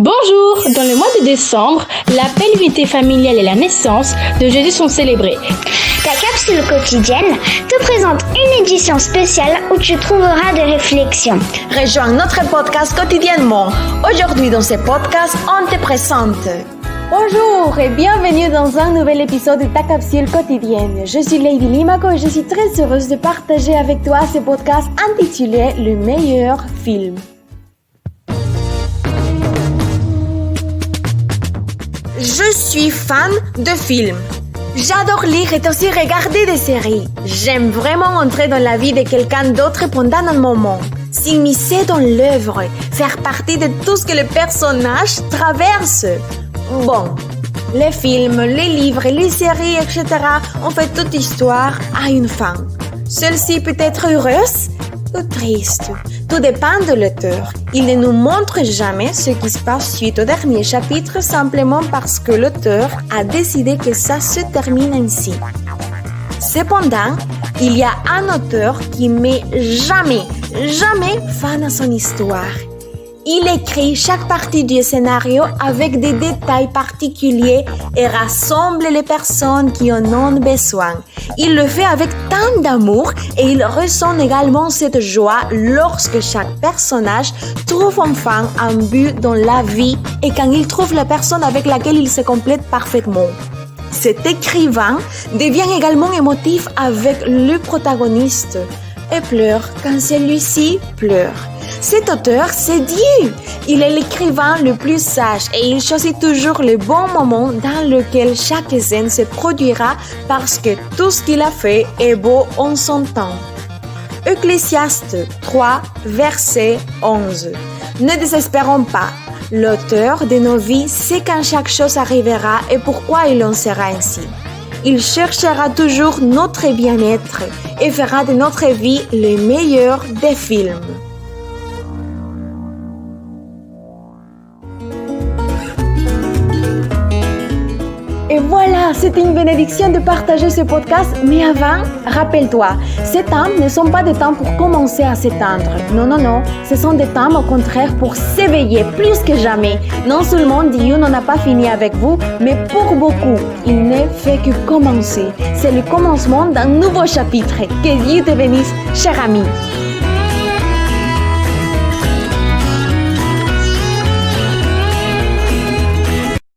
Bonjour! Dans le mois de décembre, l'appel unité familiale et la naissance de Jésus sont célébrés. Ta capsule quotidienne te présente une édition spéciale où tu trouveras des réflexions. Rejoins notre podcast quotidiennement. Aujourd'hui, dans ce podcast, on te présente. Bonjour et bienvenue dans un nouvel épisode de ta capsule quotidienne. Je suis Lady Limaco et je suis très heureuse de partager avec toi ce podcast intitulé Le meilleur film. Je suis fan de films. J'adore lire et aussi regarder des séries. J'aime vraiment entrer dans la vie de quelqu'un d'autre pendant un moment. S'immiscer dans l'œuvre, faire partie de tout ce que le personnage traverse. Bon, les films, les livres, les séries, etc. ont fait toute histoire à une fin. Celle-ci peut être heureuse ou triste. Tout dépend de l'auteur. Il ne nous montre jamais ce qui se passe suite au dernier chapitre simplement parce que l'auteur a décidé que ça se termine ainsi. Cependant, il y a un auteur qui met jamais fin à son histoire. Il écrit chaque partie du scénario avec des détails particuliers et rassemble les personnes qui en ont besoin. Il le fait avec tant d'amour et il ressent également cette joie lorsque chaque personnage trouve enfin un but dans la vie et quand il trouve la personne avec laquelle il se complète parfaitement. Cet écrivain devient également émotif avec le protagoniste et pleure quand celui-ci pleure. Cet auteur, c'est Dieu. Il est l'écrivain le plus sage et il choisit toujours le bon moment dans lequel chaque scène se produira parce que tout ce qu'il a fait est beau en son temps. Ecclésiaste 3, verset 11. Ne désespérons pas. L'auteur de nos vies sait quand chaque chose arrivera et pourquoi il en sera ainsi. Il cherchera toujours notre bien-être et fera de notre vie le meilleur des films. Et voilà, c'était une bénédiction de partager ce podcast. Mais avant, rappelle-toi, ces temps ne sont pas des temps pour commencer à s'éteindre. Non. Ce sont des temps au contraire pour s'éveiller plus que jamais. Non seulement Dieu n'en a pas fini avec vous, mais pour beaucoup, il ne fait que commencer. C'est le commencement d'un nouveau chapitre. Que Dieu te bénisse, cher ami.